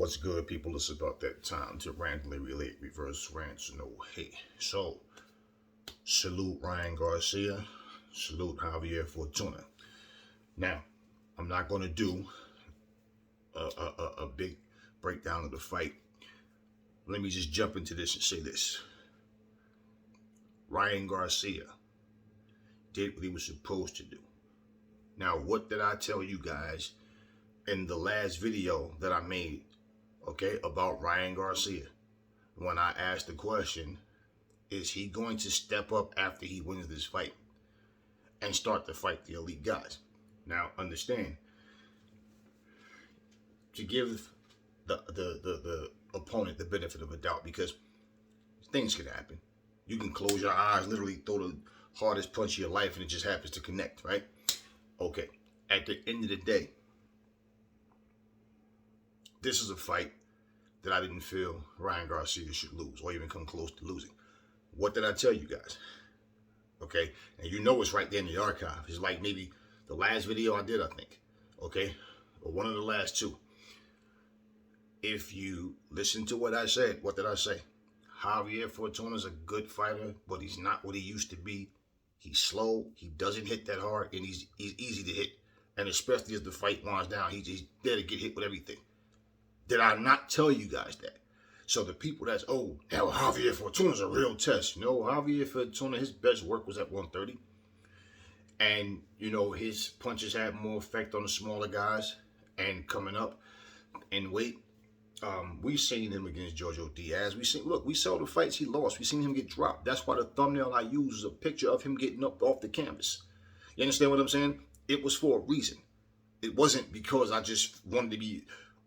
What's good, people? It's about that time to randomly relate reverse rants. No hate. So, salute Ryan Garcia. Salute Javier Fortuna. Now, I'm not going to do a big breakdown of the fight. Let me just jump into this and say this. Ryan Garcia did what he was supposed to do. Now, what did I tell you guys in the last video that I made, okay, about Ryan Garcia? When I asked the question, is he going to step up after he wins this fight and start to fight the elite guys? Now, understand, to give the opponent the benefit of a doubt, because things can happen. You can close your eyes, literally throw the hardest punch of your life, and it just happens to connect, right? Okay, at the end of the day, this is a fight that I didn't feel Ryan Garcia should lose or even come close to losing. What did I tell you guys? Okay, and you know it's right there in the archive. It's like maybe the last video I did, I think. Okay, or one of the last two. If you listen to what I said, what did I say? Javier Fortuna is a good fighter, but he's not what he used to be. He's slow. He doesn't hit that hard, and he's easy to hit. And especially as the fight winds down, he's there to get hit with everything. Did I not tell you guys that? So the people that's, oh, now Javier Fortuna's a real test. No, Javier Fortuna, his best work was at 130. And, you know, his punches had more effect on the smaller guys. And coming up in weight, we've seen him against Jojo Diaz. We saw the fights he lost. We've seen him get dropped. That's why the thumbnail I use is a picture of him getting up off the canvas. You understand what I'm saying? It was for a reason. It wasn't because I just wanted to be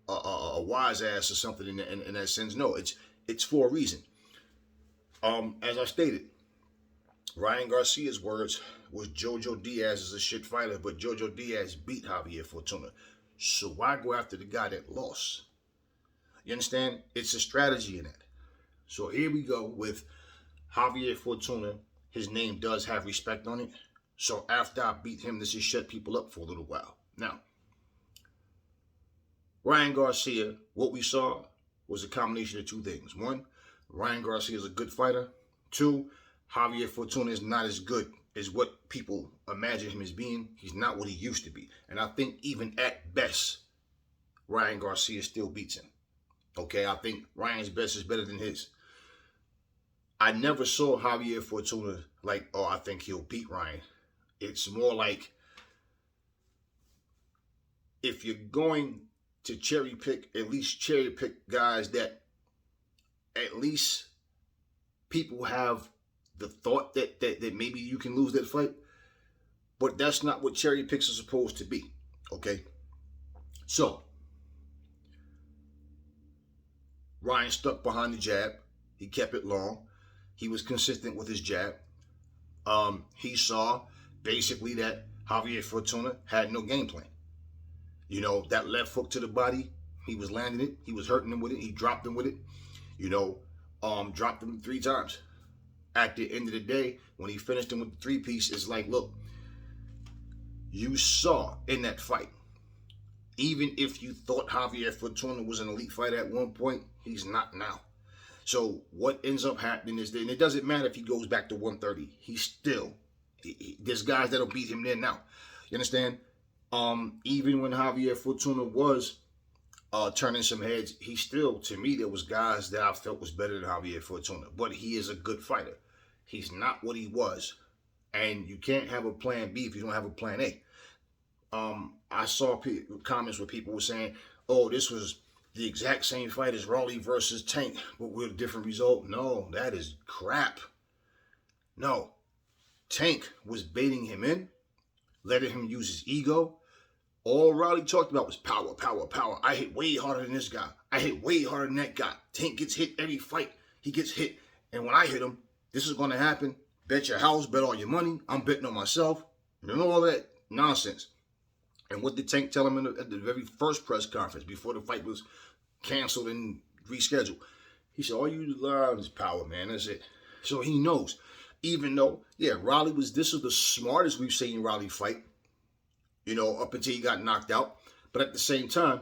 a wise ass or something in that sense. No, it's for a reason. As I stated, Ryan Garcia's words was Jojo Diaz is a shit fighter, but Jojo Diaz beat Javier Fortuna. So why go after the guy that lost? You understand? It's a strategy in that. So here we go with Javier Fortuna. His name does have respect on it. So after I beat him, this has shut people up for a little while. Now, Ryan Garcia, what we saw was a combination of two things. One, Ryan Garcia is a good fighter. Two, Javier Fortuna is not as good as what people imagine him as being. He's not what he used to be. And I think even at best, Ryan Garcia still beats him. Okay, I think Ryan's best is better than his. I never saw Javier Fortuna like, oh, I think he'll beat Ryan. It's more like, if you're going to cherry pick, at least cherry pick guys that at least people have the thought that maybe you can lose that fight. But that's not what cherry picks are supposed to be. Okay? So, Ryan stuck behind the jab. He kept it long. He was consistent with his jab. He saw basically that Javier Fortuna had no game plan. You know, that left hook to the body, he was landing it. He was hurting him with it. He dropped him with it. You know, dropped him 3 times. At the end of the day, when he finished him with the 3-piece, it's like, look, you saw in that fight, even if you thought Javier Fortuna was an elite fighter at one point, he's not now. So what ends up happening is that, and it doesn't matter if he goes back to 130, he's still, there's guys that'll beat him there now. You understand? Even when Javier Fortuna was turning some heads, he still, to me, there was guys that I felt was better than Javier Fortuna. But he is a good fighter. He's not what he was. And you can't have a plan B if you don't have a plan A. I saw comments where people were saying, oh, this was the exact same fight as Raleigh versus Tank, but with a different result. No, that is crap. No. Tank was baiting him in, letting him use his ego. All Raleigh talked about was power, power, power. I hit way harder than this guy. I hit way harder than that guy. Tank gets hit every fight. He gets hit. And when I hit him, this is going to happen. Bet your house, bet all your money. I'm betting on myself. You know all that nonsense. And what did Tank tell him at the very first press conference before the fight was canceled and rescheduled? He said, all you learn is power, man. That's it. So he knows. Even though, yeah, this is the smartest we've seen Raleigh fight, you know, up until he got knocked out. But at the same time,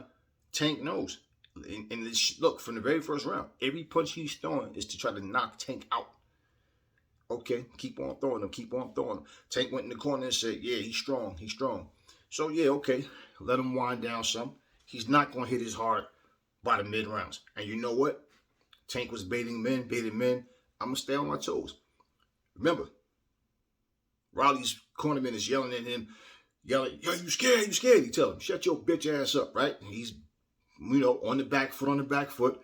Tank knows And look, from the very first round, every punch he's throwing is to try to knock Tank out. Okay, keep on throwing him, keep on throwing him. Tank went in the corner and said, yeah, he's strong, he's strong. So, yeah, okay, let him wind down some. He's not going to hit as hard by the mid-rounds. And you know what? Tank was baiting men. I'm going to stay on my toes. Remember, Riley's cornerman is yelling at him, yo, you scared, you scared. He tell him, shut your bitch ass up, right? And he's, on the back foot,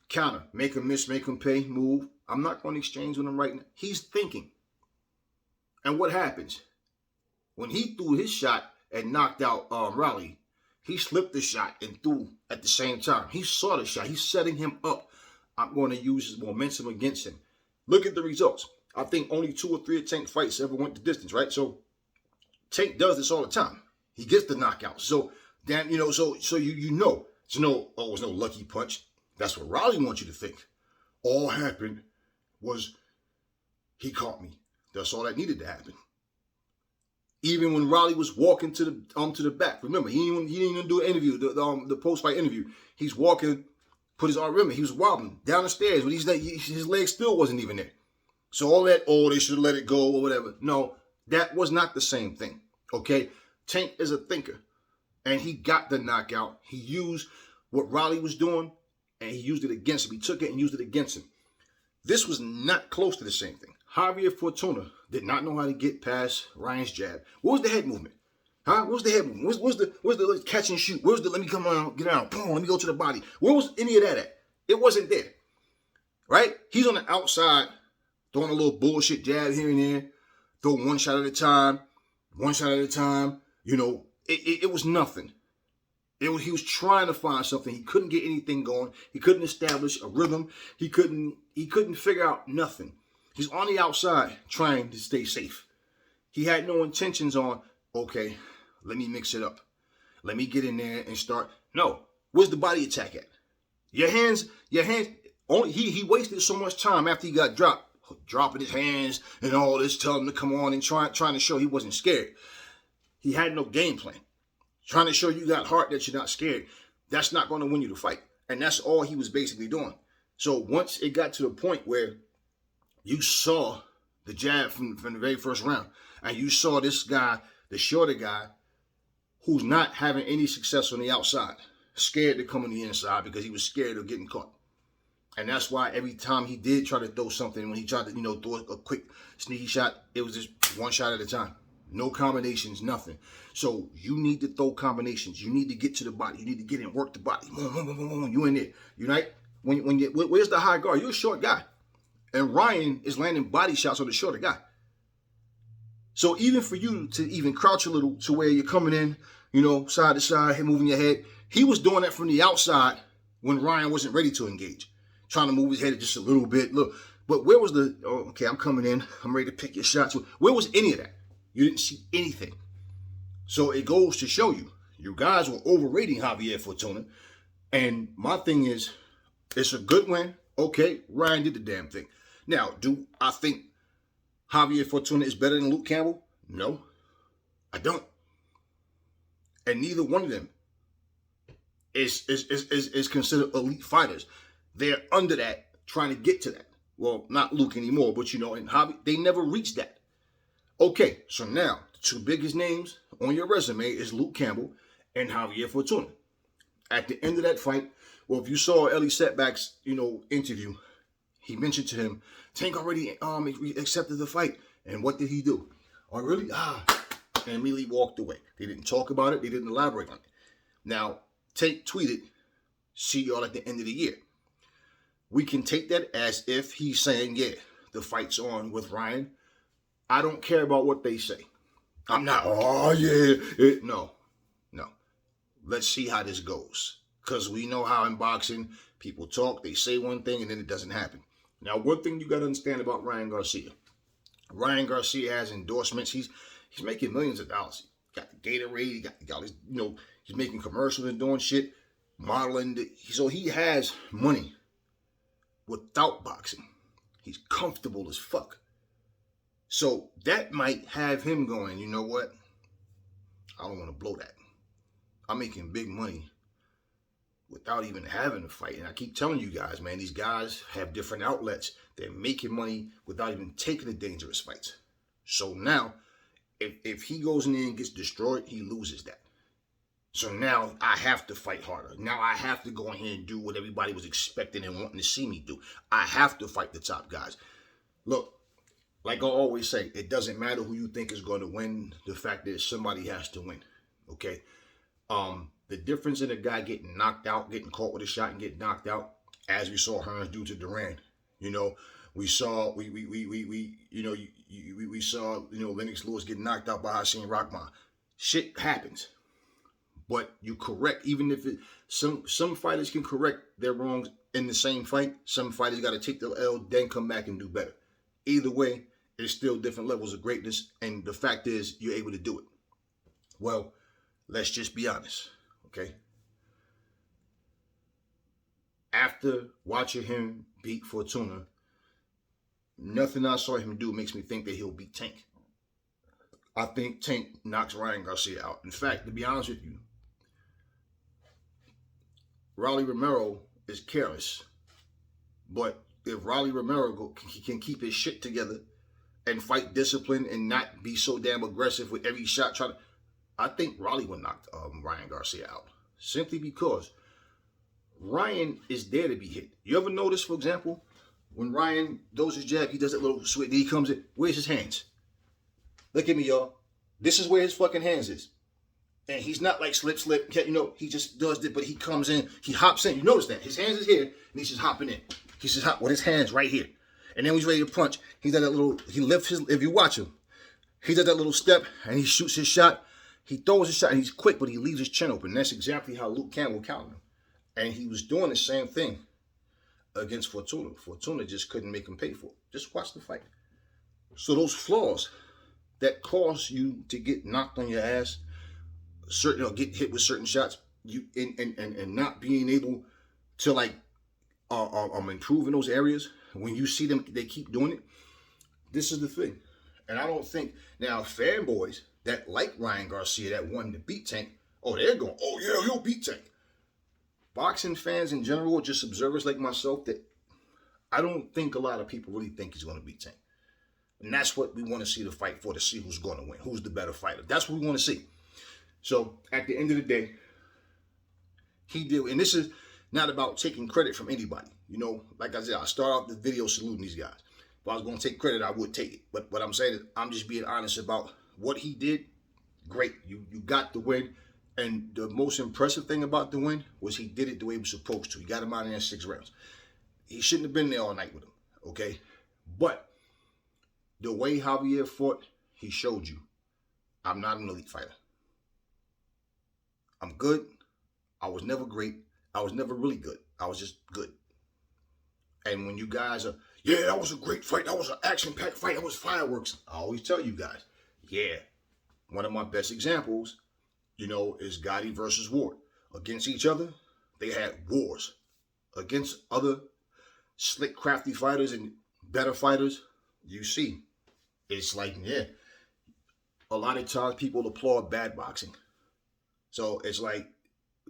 counter, make him miss, make him pay, move. I'm not going to exchange with him right now. He's thinking. And what happens? When he threw his shot and knocked out Riley, he slipped the shot and threw at the same time. He saw the shot. He's setting him up. I'm going to use his momentum against him. Look at the results. I think only 2 or 3 of Tank fights ever went the distance, right? So Tank does this all the time. He gets the knockout. So damn, so you know, it's no lucky punch. That's what Riley wants you to think. All happened was he caught me. That's all that needed to happen. Even when Riley was walking to the back, remember he didn't even do an interview, the post-fight interview. He's walking, put his arm. Remember he was wobbling down the stairs, but his leg still wasn't even there. So all that, they should have let it go or whatever. No, that was not the same thing. Okay, Tank is a thinker, and he got the knockout. He used what Riley was doing, and he used it against him. He took it and used it against him. This was not close to the same thing. Javier Fortuna did not know how to get past Ryan's jab. What was the head movement? Huh? What was the head movement? Where's the catch and shoot? Where's the let me come on, get out, boom, let me go to the body? Where was any of that at? It wasn't there. Right? He's on the outside, throwing a little bullshit jab here and there, throw one shot at a time. It was nothing. He was trying to find something. He couldn't get anything going. He couldn't establish a rhythm. He couldn't figure out nothing. He's on the outside trying to stay safe. He had no intentions on, okay, let me mix it up. Let me get in there and start. No. Where's the body attack at? Your hands, only he wasted so much time after he got dropping his hands and all this, telling him to come on and trying to show he wasn't scared. He had no game plan. Trying to show you got heart that you're not scared. That's not going to win you the fight. And that's all he was basically doing. So once it got to the point where you saw the jab from the very first round, and you saw this guy, the shorter guy, who's not having any success on the outside, scared to come on the inside because he was scared of getting caught. And that's why every time he did try to throw something, when he tried to, throw a quick sneaky shot, it was just one shot at a time. No combinations, nothing. So you need to throw combinations. You need to get to the body. You need to get in, work the body. You in there. You right? Where's the high guard? You're a short guy. And Ryan is landing body shots on the shorter guy. So even for you to even crouch a little to where you're coming in, side to side, moving your head, he was doing that from the outside when Ryan wasn't ready to engage. Trying to move his head just a little bit. Look, but where was okay, I'm coming in. I'm ready to pick your shots. Where was any of that? You didn't see anything. So it goes to show you guys were overrating Javier Fortuna. And my thing is, it's a good win. Okay, Ryan did the damn thing. Now, do I think Javier Fortuna is better than Luke Campbell? No, I don't. And neither one of them is considered elite fighters. They're under that, trying to get to that. Well, not Luke anymore, but and Javi, they never reached that. Okay, so now the 2 biggest names on your resume is Luke Campbell and Javier Fortuna. At the end of that fight, well, if you saw Ellie Setback's, interview, he mentioned to him, Tank already accepted the fight. And what did he do? Oh, really? And immediately walked away. They didn't talk about it. They didn't elaborate on it. Now, Tank tweeted, see y'all at the end of the year. We can take that as if he's saying, yeah, the fight's on with Ryan. I don't care about what they say. I'm not, no. Let's see how this goes. Because we know how in boxing, people talk, they say one thing, and then it doesn't happen. Now, one thing you got to understand about Ryan Garcia. Ryan Garcia has endorsements. He's making millions of dollars. He got the Gatorade. He got his, he's making commercials and doing shit, modeling. So he has money without boxing. He's comfortable as fuck. So that might have him going, you know what? I don't want to blow that. I'm making big money without even having a fight. And I keep telling you guys, man, these guys have different outlets. They're making money without even taking the dangerous fights. So now, if he goes in there and gets destroyed, he loses that. So now I have to fight harder. Now I have to go in here and do what everybody was expecting and wanting to see me do. I have to fight the top guys. Look, like I always say, it doesn't matter who you think is going to win. The fact is somebody has to win. Okay? The difference in a guy getting knocked out, getting caught with a shot and getting knocked out, as we saw Hearns do to Duran. You know, we saw Lennox Lewis get knocked out by Hakeem Rahman. Shit happens. But you correct, even if some fighters can correct their wrongs in the same fight. Some fighters got to take the L, then come back and do better. Either way, it's still different levels of greatness. And the fact is, you're able to do it. Well, let's just be honest, okay? After watching him beat Fortuna, nothing I saw him do makes me think that he'll beat Tank. I think Tank knocks Ryan Garcia out. In fact, to be honest with you, Rolly Romero is careless. But if Rolly Romero can keep his shit together and fight discipline and not be so damn aggressive with every shot, I think Rolly would knock Ryan Garcia out. Simply because Ryan is there to be hit. You ever notice, for example, when Ryan does his jab, he does that little switch, he comes in, where's his hands? Look at me, y'all. This is where his fucking hands is. And he's not like slip, he just does it, but he comes in, he hops in. You notice that. His hands is here, and he's just hopping in. He's just hopping with his hands right here. And then when he's ready to punch, he does that little, he lifts his, if you watch him, he does that little step, and he shoots his shot. He throws his shot, and he's quick, but he leaves his chin open. That's exactly how Luke Campbell counted him. And he was doing the same thing against Fortuna. Fortuna just couldn't make him pay for it. Just watch the fight. So those flaws that cause you to get knocked on your ass, get hit with certain shots, you and not being able to like improve in those areas. When you see them, they keep doing it. This is the thing, and I don't think now fanboys that like Ryan Garcia that wanted to beat Tank, they're going, yeah, he'll beat Tank. Boxing fans in general, just observers like myself, that I don't think a lot of people really think he's going to beat Tank. And that's what we want to see the fight for, to see who's going to win, who's the better fighter. That's what we want to see. So at the end of the day, he did, and this is not about taking credit from anybody. You know, like I said, I start off the video saluting these guys. If I was going to take credit, I would take it. But what I'm saying is, I'm just being honest about what he did. Great, you got the win. And the most impressive thing about the win was he did it the way he was supposed to. He got him out of there in 6 rounds. He shouldn't have been there all night with him, okay? But the way Javier fought, he showed you, I'm not an elite fighter. I'm good. I was never great. I was never really good. I was just good. And when you guys are, yeah, that was a great fight. That was an action-packed fight. That was fireworks. I always tell you guys, yeah, one of my best examples, is Gotti versus Ward. Against each other, they had wars. Against other slick, crafty fighters and better fighters, you see, it's like, yeah, a lot of times people applaud bad boxing. So it's like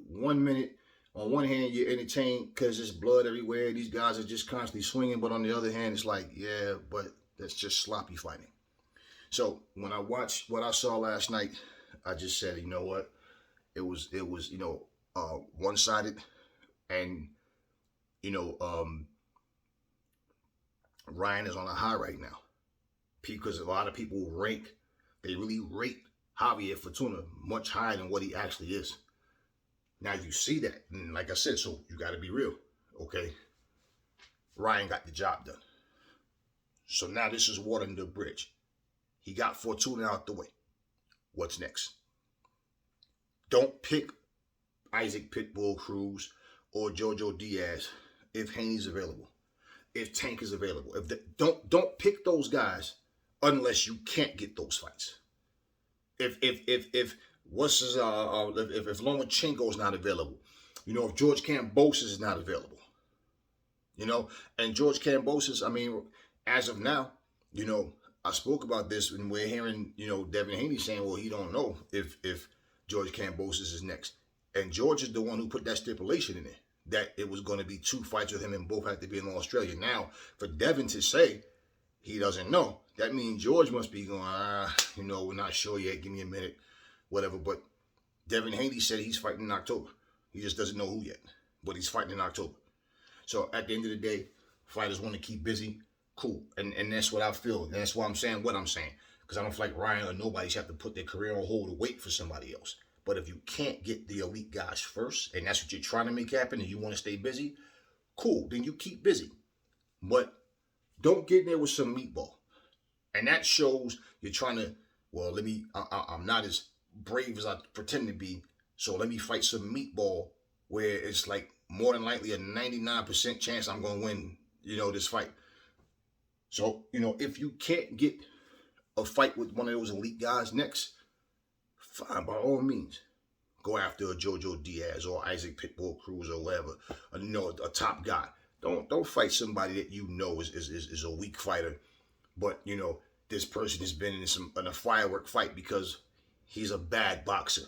1 minute, on one hand, you're entertained because there's blood everywhere. These guys are just constantly swinging. But on the other hand, it's like, yeah, but that's just sloppy fighting. So when I watched what I saw last night, I just said, you know what? It was one-sided. And, Ryan is on a high right now. Because a lot of people they really rate Javier Fortuna much higher than what he actually is. Now you see that, and like I said, so you got to be real, okay? Ryan got the job done. So now this is water under the bridge. He got Fortuna out the way. What's next? Don't pick Isaac Pitbull Cruz or Jojo Diaz if Haney's available, if Tank is available. Don't pick those guys unless you can't get those fights. If Lomachenko's not available, if George Kambosos is not available, and George Kambosos, as of now, I spoke about this when we're hearing, Devin Haney saying, well, he don't know if George Kambosos is next. And George is the one who put that stipulation in there that it was going to be 2 fights with him and both had to be in Australia. Now, for Devin to say he doesn't know, that means George must be going, we're not sure yet. Give me a minute, whatever. But Devin Haney said he's fighting in October. He just doesn't know who yet, but he's fighting in October. So at the end of the day, fighters want to keep busy. Cool. And that's what I feel. And that's why I'm saying what I'm saying. Because I don't feel like Ryan or nobody should have to put their career on hold to wait for somebody else. But if you can't get the elite guys first, and that's what you're trying to make happen, and you want to stay busy, cool. Then you keep busy. But don't get in there with some meatball. And that shows you're trying to, well, I'm not as brave as I pretend to be, so let me fight some meatball where it's like more than likely a 99% chance I'm going to win, this fight. So, if you can't get a fight with one of those elite guys next, fine, by all means. Go after a Jojo Diaz or Isaac Pitbull Cruz or whatever, a top guy. Don't fight somebody that is a weak fighter, but this person has been in a firework fight because he's a bad boxer.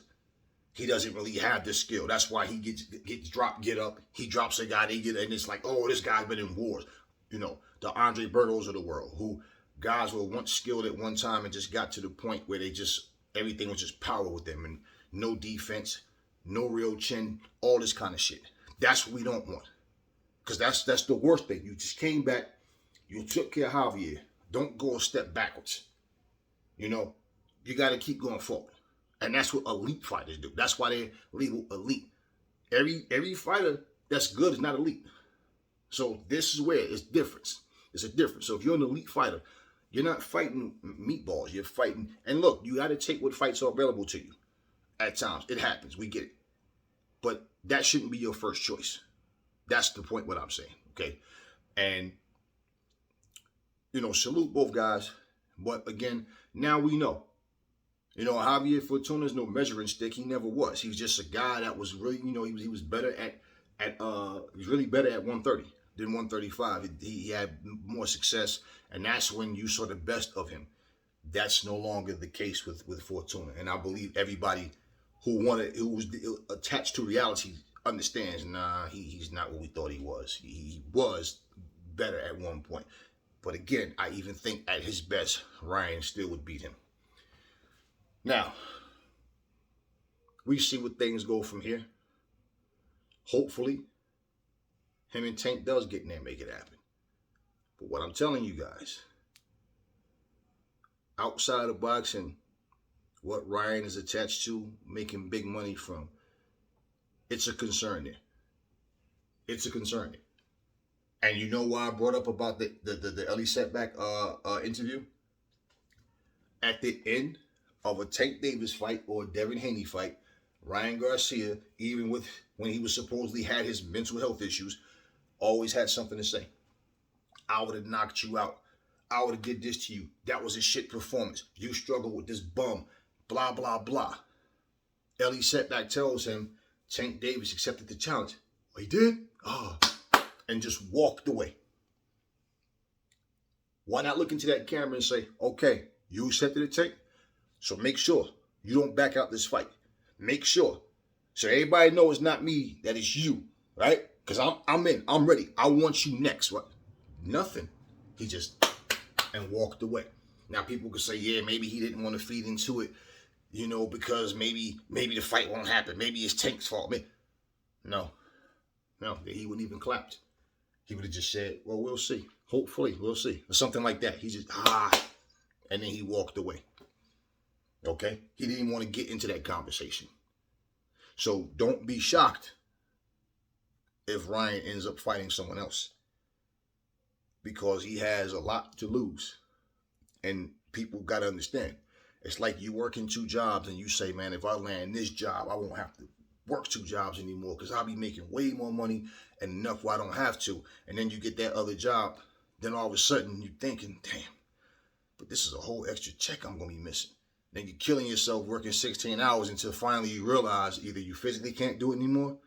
He doesn't really have the skill. That's why he gets dropped, get up. He drops a guy, and it's like, oh, this guy's been in wars. The Andre Bertos of the world, who guys were once skilled at one time and just got to the point where everything was just power with them and no defense, no real chin, all this kind of shit. That's what we don't want. Because that's the worst thing. You just came back, you took care of Javier. Don't go a step backwards. You got to keep going forward. And that's what elite fighters do. That's why they're legal elite. Every fighter that's good is not elite. So this is where it's different. It's a difference. So if you're an elite fighter, you're not fighting meatballs. You're fighting. And look, you got to take what fights are available to you. At times, it happens. We get it. But that shouldn't be your first choice. That's the point what I'm saying. Okay? And, salute both guys. But again, now we know. Javier Fortuna's no measuring stick. He never was. He was just a guy that was really, he was better he was really better at 130 than 135. He had more success, and that's when you saw the best of him. That's no longer the case with Fortuna. And I believe everybody who was attached to reality understands, he's not what we thought he was. He was better at one point. But again, I even think at his best, Ryan still would beat him. Now, we see what things go from here. Hopefully, him and Tank does get in there and make it happen. But what I'm telling you guys, outside of boxing, what Ryan is attached to, making big money from, it's a concern there. It's a concern there. And you know why I brought up about the Ellie Setback interview? At the end of a Tank Davis fight or a Devin Haney fight, Ryan Garcia, even when he was supposedly had his mental health issues, always had something to say. I would have knocked you out. I would have did this to you. That was a shit performance. You struggled with this bum. Blah, blah, blah. Ellie Setback tells him Tank Davis accepted the challenge. Oh, he did? And just walked away. Why not look into that camera and say, okay, you accepted it, Tank? So make sure you don't back out this fight. Make sure. So everybody knows it's not me, that it's you, right? Because I'm in. I'm ready. I want you next. What? Nothing. He just and walked away. Now people could say, yeah, maybe he didn't want to feed into it, because maybe the fight won't happen. Maybe it's Tank's fault. No, he wouldn't even clapped. He would have just said, well, we'll see. Hopefully, we'll see. Or something like that. He just, and then he walked away. Okay? He didn't even want to get into that conversation. So don't be shocked if Ryan ends up fighting someone else. Because he has a lot to lose. And people got to understand. It's like you working 2 jobs and you say, man, if I land this job, I won't have to work 2 jobs anymore because I'll be making way more money and enough where I don't have to. And then you get that other job. Then all of a sudden you're thinking, damn, but this is a whole extra check I'm going to be missing. Then you're killing yourself working 16 hours until finally you realize either you physically can't do it anymore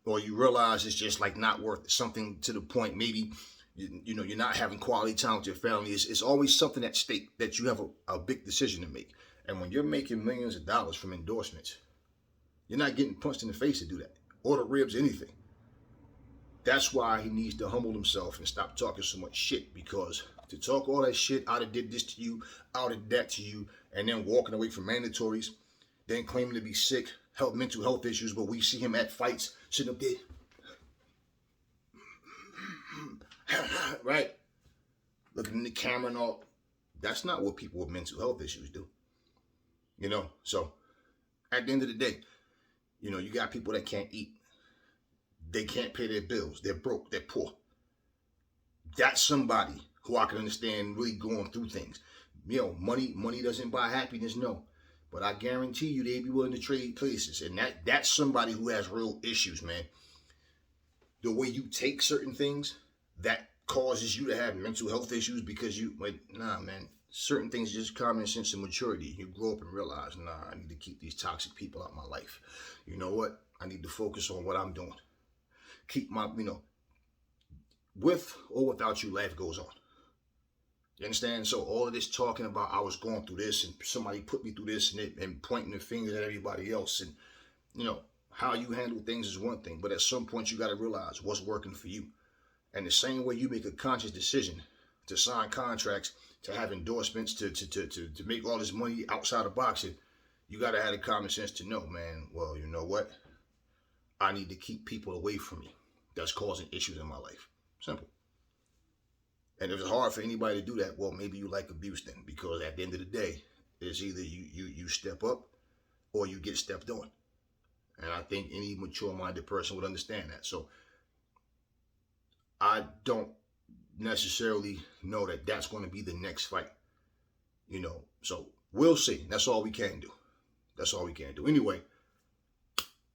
or you realize it's just like not worth it. Something to the point maybe, you're not having quality time with your family. It's always something at stake that you have a big decision to make. And when you're making millions of dollars from endorsements, You're not getting punched in the face to do that, or the ribs, anything. That's why he needs to humble himself and stop talking so much shit, because to talk all that shit, I done did this to you, I done did that to you, and then walking away from mandatories, then claiming to be sick, mental health issues, but we see him at fights, sitting up there, right? Looking in the camera and all. That's not what people with mental health issues do. You know, so at the end of the day, you know, you got people that can't eat. They can't pay their bills. They're broke. They're poor. That's somebody who I can understand really going through things. You know, money doesn't buy happiness, no. But I guarantee you they'd be willing to trade places. And that's somebody who has real issues, man. The way you take certain things, that causes you to have mental health issues because nah, man. Certain things just common sense and maturity. You grow up and realize, nah, I need to keep these toxic people out of my life. You know what? I need to focus on what I'm doing. Keep my, with or without you, life goes on. You understand? So all of this talking about I was going through this and somebody put me through this and pointing the fingers at everybody else, and how you handle things is one thing, but at some point you got to realize what's working for you. And the same way you make a conscious decision to sign contracts, to have endorsements, to make all this money outside of boxing, you got to have the common sense to know, man, well, you know what? I need to keep people away from me that's causing issues in my life. Simple. And if it's hard for anybody to do that, well, maybe you like abuse then, because at the end of the day, it's either you step up or you get stepped on. And I think any mature-minded person would understand that. So I don't necessarily know that that's going to be the next fight. So we'll see. That's all we can do. That's all we can do. Anyway,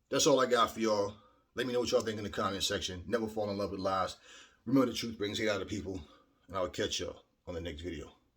that's all I got for y'all. Let me know what y'all think in the comment section. Never fall in love with lies. Remember, the truth brings hate out of people. And I will catch y'all on the next video.